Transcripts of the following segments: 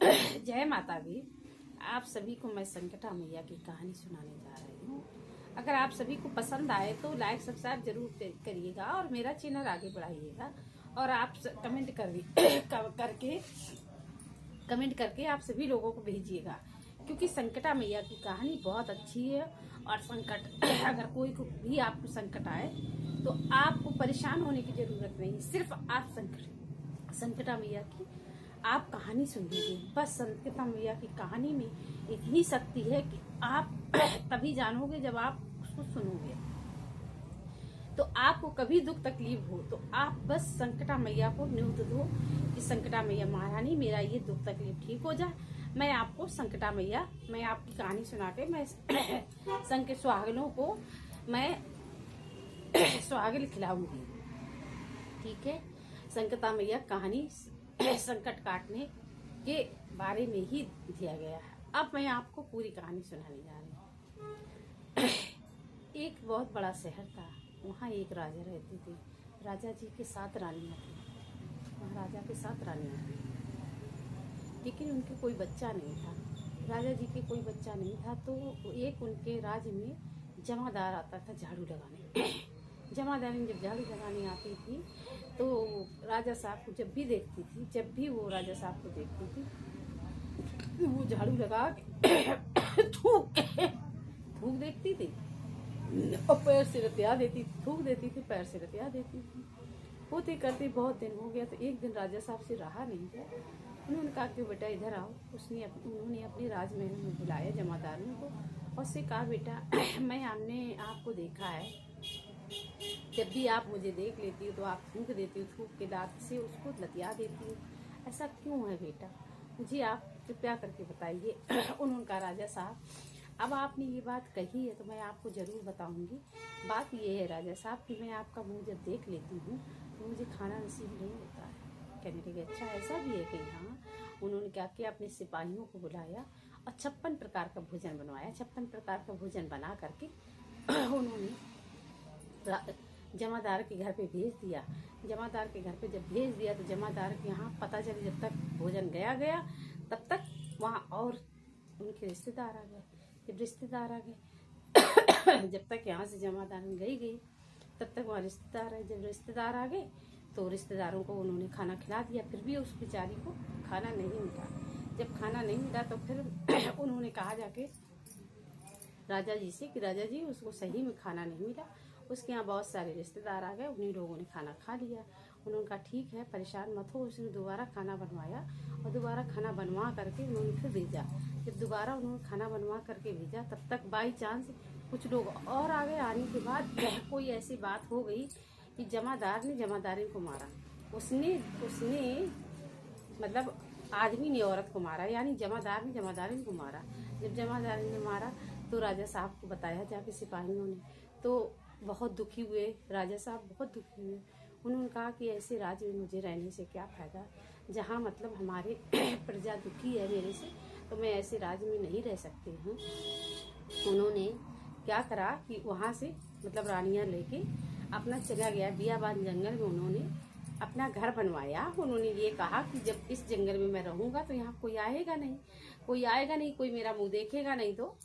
जय माता दी। आप सभी को मैं संकटा मैया की कहानी सुनाने जा रही हूँ। अगर आप सभी को पसंद आए तो लाइक सब्सक्राइब जरूर करिएगा और मेरा चैनल आगे बढ़ाइएगा। और आप कमेंट करके आप सभी लोगों को भेजिएगा, क्योंकि संकटा मैया की कहानी बहुत अच्छी है। और संकट अगर कोई को भी आपको संकट आए तो आपको परेशान होने की जरूरत नहीं, सिर्फ आप संकटा मैया की आप कहानी सुन लीजिए। बस संकटा मैया की कहानी में इतनी शक्ति है कि आप तभी जानोगे जब आप उसको सुनोगे। तो आपको कभी दुख तकलीफ हो तो आप बस संकटा मैया को न्योत दो कि संकटा मैया महारानी मेरा ये दुख तकलीफ ठीक हो जाए। मैं आपको संकटा मैया, मैं आपकी कहानी सुना के मैं संकट सुहागनों को मैं सुहागन खिलाऊंगी। ठीक है, संकटा मैया कहानी संकट काटने के बारे में ही दिया गया है। अब मैं आपको पूरी कहानी सुनाने जा रही हूँ। एक बहुत बड़ा शहर था, वहाँ एक राजा रहते थे। राजा जी के 7 रानियाँ थी, महाराजा के 7 रानियाँ थी, लेकिन उनके कोई बच्चा नहीं था। राजा जी के कोई बच्चा नहीं था तो एक उनके राज्य में जमादार आता था झाड़ू लगाने। जमादारी जब झाड़ू लगाने आती थी तो राजा साहब को जब भी वो राजा साहब को देखती थी, वो झाड़ू लगा के थूक देखती थी और पैर से रतिया देती थी, थूक देती थी, पैर से रतिया देती थी। होते करते बहुत दिन हो गया तो एक दिन राजा साहब से रहा नहीं गया। उन्होंने कहा कि बेटा इधर आओ। उन्होंने अपने राजमहल में बुलाया जमादारों को और उससे कहा, बेटा मैं हमने आपको देखा है, जब भी आप मुझे देख लेती हो तो आप थूक देती हो, थूक के दांत से उसको लतिया देती हो, ऐसा क्यों है बेटा, मुझे आप कृपया करके बताइए। उन्होंने कहा, राजा साहब अब आपने ये बात कही है तो मैं आपको ज़रूर बताऊंगी। बात ये है राजा साहब कि मैं आपका मुंह जब देख लेती हूँ तो मुझे खाना नसीब नहीं होता है। कहने लगे, अच्छा ऐसा भी है कि हाँ। उन्होंने क्या किया, अपने सिपाहियों को बुलाया और 56 प्रकार का भोजन बनवाया। 56 प्रकार का भोजन बना करके उन्होंने जमादार के घर पे भेज दिया। जमादार के घर पे जब भेज दिया तो जमादार के यहाँ पता चले जब तक भोजन गया तब तक वहाँ और उनके रिश्तेदार आ गए। जब रिश्तेदार आ गए जब तक यहाँ से जमादार गई तब तक वहाँ रिश्तेदार आए। जब रिश्तेदार आ गए तो रिश्तेदारों को उन्होंने खाना खिला दिया, फिर भी उस बेचारी को खाना नहीं मिला। जब खाना नहीं मिला तो फिर उन्होंने कहा जाके राजा जी से कि राजा जी उसको सही में खाना नहीं मिला। उसके यहाँ बहुत सारे रिश्तेदार आ गए, उन्हीं लोगों ने खाना खा लिया। उन्होंने कहा ठीक है, परेशान मत हो। उसने दोबारा खाना बनवाया और दोबारा खाना बनवा करके उन्होंने फिर भेजा। जब दोबारा उन्होंने खाना बनवा करके भेजा तब तक बाई चांस कुछ लोग और आ गए। आने के बाद कोई ऐसी बात हो गई कि जमादार ने जमादारी को मारा। उसने मतलब आदमी ने औरत को मारा, यानी जमादार ने जमादारी को मारा। जब जमादारी ने मारा तो राजा साहब को बताया जाके सिपाहियों ने, तो बहुत दुखी हुए। राजा साहब बहुत दुखी हुए। उन्होंने कहा कि ऐसे राज्य में मुझे रहने से क्या फ़ायदा, जहाँ मतलब हमारे प्रजा दुखी है मेरे से, तो मैं ऐसे राज्य में नहीं रह सकती हूँ। उन्होंने क्या करा कि वहाँ से मतलब रानियाँ लेके अपना चला गया बियाबान जंगल में। उन्होंने अपना घर बनवाया। उन्होंने ये कहा कि जब इस जंगल में मैं रहूँगा तो यहाँ कोई आएगा नहीं, कोई मेरा मुँह देखेगा नहीं, तो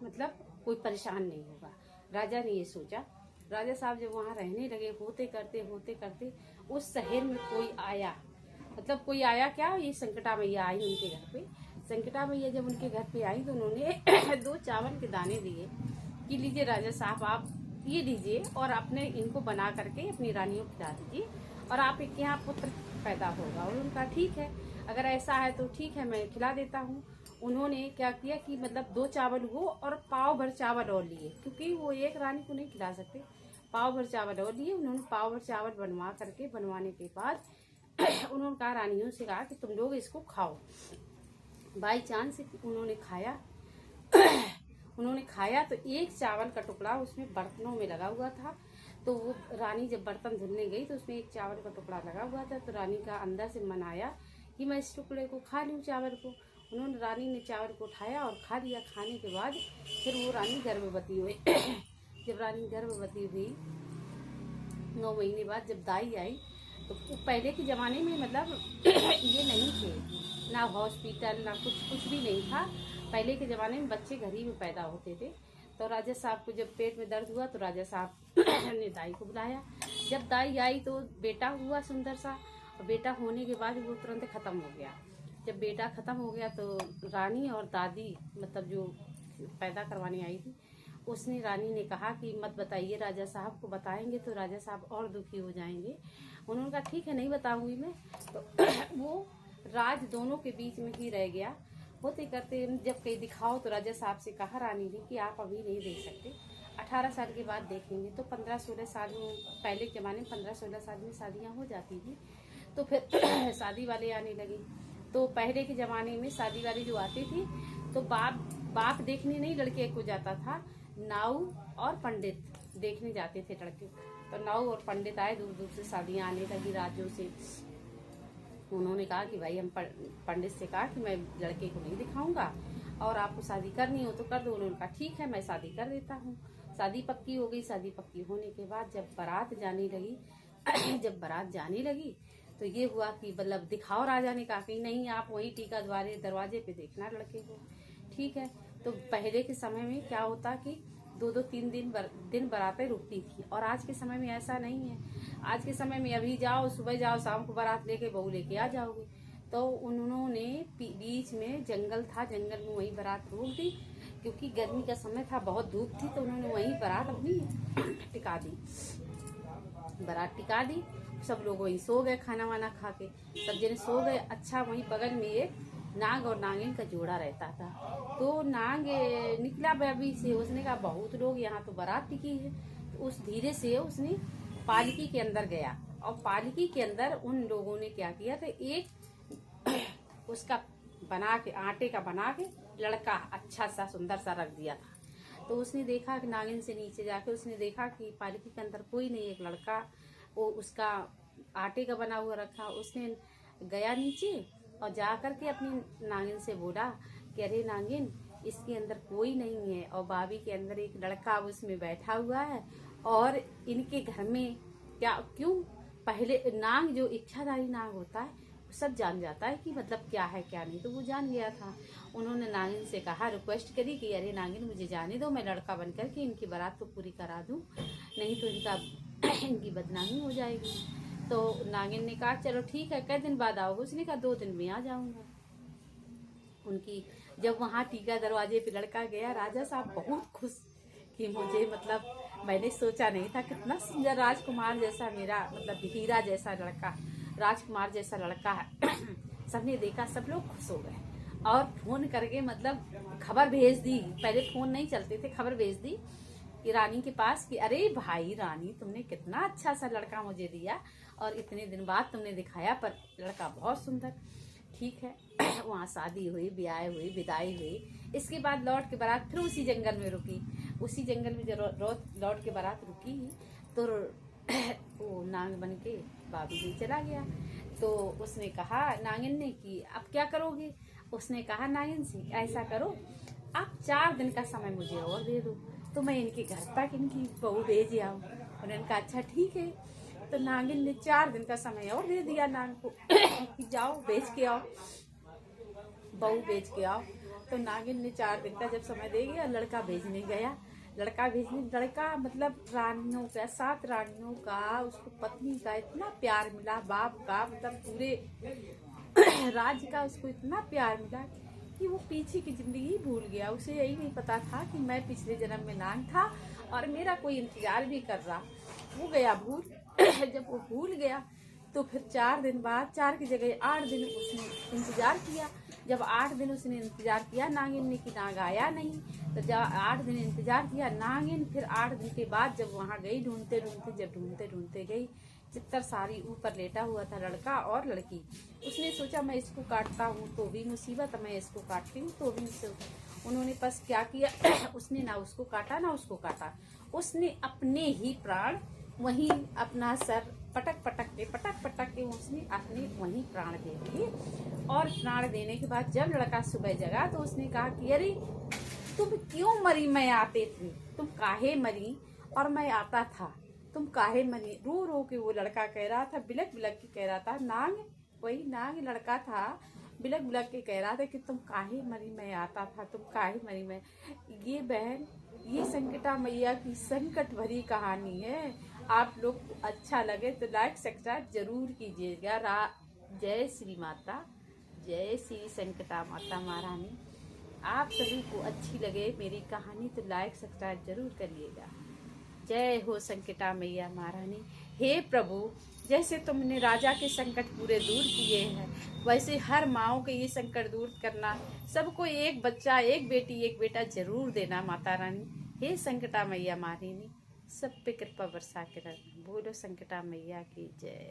मतलब कोई परेशान नहीं होगा। राजा ने ये सोचा। राजा साहब जब वहाँ रहने लगे, होते करते उस शहर में कोई आया, मतलब कोई आया क्या, ये संकटा मैया आई उनके घर पे। संकटा मैया जब उनके घर पे आई तो उन्होंने 2 चावल के दाने दिए कि लीजिए राजा साहब आप ये लीजिए और अपने इनको बना करके अपनी रानियों को खिला दीजिए और आप एक यहाँ पुत्र पैदा होगा। और उनका ठीक है, अगर ऐसा है तो ठीक है, मैं खिला देता हूँ। उन्होंने क्या किया कि मतलब 2 चावल वो और पाव भर चावल और लिए, क्योंकि वो एक रानी को नहीं खिला सकते। पाव भर चावल और लिए। उन्होंने पाव भर चावल बनवाने के बाद उन्होंने कहा, रानियों से कहा कि तुम लोग इसको खाओ। बाई चांस उन्होंने खाया तो एक चावल का टुकड़ा उसमें बर्तनों में लगा हुआ था। तो वो रानी जब बर्तन धुलने गई तो उसमें एक चावल का टुकड़ा लगा हुआ था। तो रानी का अंदर से मन आया कि मैं इस टुकड़े को खा लूँ, चावल को। रानी ने चावल को उठाया और खा लिया। खाने के बाद फिर वो रानी गर्भवती हुई। जब रानी गर्भवती हुई 9 महीने बाद जब दाई आई तो पहले के ज़माने में मतलब ये नहीं थे, ना हॉस्पिटल ना कुछ भी नहीं था। पहले के ज़माने में बच्चे घर ही में पैदा होते थे। तो राजा साहब को जब पेट में दर्द हुआ तो राजा साहब ने दाई को बुलाया। जब दाई आई तो बेटा हुआ सुंदर सा, और बेटा होने के बाद वो तुरंत ख़त्म हो गया। जब बेटा ख़त्म हो गया तो रानी और दादी, मतलब जो पैदा करवाने आई थी, उसने रानी ने कहा कि मत बताइए राजा साहब को, बताएंगे तो राजा साहब और दुखी हो जाएंगे। उन्होंने कहा ठीक है नहीं बताऊंगी मैं। तो वो राज दोनों के बीच में ही रह गया। होते करते जब कहीं दिखाओ तो राजा साहब से कहा रानी ने कि आप अभी नहीं देख सकते, 18 साल के बाद देखेंगे। तो 15-16 साल में, पहले के ज़माने में 15-16 साल में शादियाँ हो जाती थी। तो फिर शादी वाले आने लगे। तो पहले के ज़माने में शादी वाले जो आते थे तो बाप देखने नहीं लड़के को जाता था, नाऊ और पंडित देखने जाते थे लड़के। तो नाऊ और पंडित आए, दूर दूर से शादियाँ आने लगी राज्यों से। उन्होंने कहा कि भाई हम पंडित से कहा कि मैं लड़के को नहीं दिखाऊंगा और आपको शादी करनी हो तो कर दो। उन्होंने कहा ठीक है मैं शादी कर देता हूँ। शादी पक्की हो गई। शादी पक्की होने के बाद जब बारात जाने लगी जब बारात जाने लगी तो ये हुआ कि मतलब दिखाओ, राजा ने कहा कि नहीं आप वही टीका दरवाजे पे देखना लड़के को। ठीक है। तो पहले के समय में क्या होता कि 2-2 3 दिन बारातें रुकती थी, और आज के समय में ऐसा नहीं है। आज के समय में अभी जाओ, सुबह जाओ, शाम को बारात लेके बहू लेके आ जाओगे। तो उन्होंने बीच में जंगल था, जंगल में वहीं बारात रोक दी, क्योंकि गर्मी का समय था, बहुत धूप थी। तो उन्होंने वहीं बारात अपनी टिका दी, बारात टिका दी। सब लोग वहीं सो गए, खाना वाना खा के सब जने सो गए। अच्छा, वहीं बगल में एक नाग और नागिन का जोड़ा रहता था। तो नाग निकला बेबी से, उसने कहा बहुत लोग यहाँ तो बारात टिकी है। तो उस धीरे से उसने पालकी के अंदर गया, और पालकी के अंदर उन लोगों ने क्या किया था, एक उसका बना के, आटे का बना के लड़का अच्छा सा सुंदर सा रख दिया था। तो उसने देखा कि नागिन से नीचे जाके उसने देखा कि पालकी के अंदर कोई नहीं, एक लड़का वो उसका आटे का बना हुआ रखा। उसने गया नीचे और जा करके अपनी नागिन से बोला कि अरे नागिन, इसके अंदर कोई नहीं है, और बाबी के अंदर एक लड़का उसमें बैठा हुआ है, और इनके घर में क्यों पहले नाग जो इच्छाधारी नाग होता है सब जान जाता है कि मतलब क्या है क्या नहीं। तो वो जान गया था। उन्होंने नागिन से कहा, रिक्वेस्ट करी कि अरे नागिन मुझे जाने दो, मैं लड़का बनकर के इनकी बारात तो पूरी करा दूं, नहीं तो इनकी बदनामी हो जाएगी। तो नागिन ने कहा चलो ठीक है, कै दिन बाद आओगे? उसने कहा 2 दिन में आ जाऊंगा। उनकी जब वहाँ टीका दरवाजे पे लड़का गया, राजा साहब बहुत खुश कि मुझे मतलब मैंने सोचा नहीं था, कितना सुंदर राजकुमार जैसा, मेरा मतलब हीरा जैसा लड़का, राजकुमार जैसा लड़का है। सबने देखा, सब लोग खुश हो गए और फोन करके मतलब खबर भेज दी। पहले फोन नहीं चलते थे, खबर भेज दी कि रानी के पास कि अरे भाई रानी, तुमने कितना अच्छा सा लड़का मुझे दिया और इतने दिन बाद तुमने दिखाया, पर लड़का बहुत सुंदर। ठीक है। वहाँ शादी हुई, ब्याह हुई, विदाई हुई। इसके बाद लौट के बारात फिर उसी जंगल में रुकी। उसी जंगल में जब लौट के बारात रुकी तो वो नाग बन के बाबू जी चला गया। तो उसने कहा नागिन ने कि अब क्या करोगे? उसने कहा नागिन से, ऐसा करो आप 4 दिन का समय मुझे और दे दो, तो मैं इनके घर तक इनकी बहू भेज आऊँ। उन्होंने कहा अच्छा ठीक है। तो नागिन ने 4 दिन का समय और दे दिया नाग को कि जाओ बेच के आओ, बहू बेच के आओ। तो नागिन ने 4 दिन का जब समय दे गया, लड़का भेजने गया। लड़का मतलब रानियों का, 7 रानियों का, उसको पत्नी का इतना प्यार मिला, बाप का मतलब पूरे राज्य का उसको इतना प्यार मिला कि वो पीछे की जिंदगी भूल गया। उसे यही नहीं पता था कि मैं पिछले जन्म में नाग था और मेरा कोई इंतजार भी कर रहा। वो गया भूल। जब वो भूल गया तो फिर 4 दिन बाद, 4 की जगह 8 दिन उसने इंतजार किया। जब 8 दिन उसने इंतजार किया नागिन ने कि नाग आया नहीं, तो जब 8 दिन इंतजार किया नागिन, फिर 8 दिन के बाद जब वहाँ गई ढूंढते ढूंढते, जब ढूंढते ढूंढते गई, चित्तर सारी ऊपर लेटा हुआ था लड़का और लड़की। उसने सोचा मैं इसको काटता हूँ तो भी मुसीबत, मैं इसको काटती हूँ तो भी मुसीबत। उन्होंने बस क्या किया, उसने ना उसको काटा ना उसको काटा, उसने अपने ही प्राण वहीं अपना सर पटक पटक के उसने अपने वहीं प्राण दे दिए। और प्राण देने के बाद जब लड़का सुबह जगा तो उसने कहा कि अरे तुम क्यों मरी? मैं आते थी, तुम काहे मरी? और मैं आता था, तुम काहे मरी? रो रो के वो लड़का कह रहा था, बिलक बिलक के कह रहा था। नाग, वही नाग लड़का था बिलक बिलक के कह रहा था कि तुम काहे मरी में आता था, तुम काहे मरी में। ये बहन, ये संकटा मैया की संकट भरी कहानी है। आप लोग को अच्छा लगे तो लाइक सब्सक्राइब जरूर कीजिएगा। जय श्री माता, जय श्री संकटा माता महारानी। आप सभी को अच्छी लगे मेरी कहानी तो लाइक सब्सक्राइब जरूर करिएगा। जय हो संकटा मैया महारानी। हे प्रभु, जैसे तुमने राजा के संकट पूरे दूर किए हैं, वैसे हर माओ के ये संकट दूर करना। सबको एक बच्चा, एक बेटी, एक बेटा जरूर देना माता रानी। हे संकटा मैया महारानी, सब पे कृपा बरसा के रखना। बोलो संकटा मैया की जय।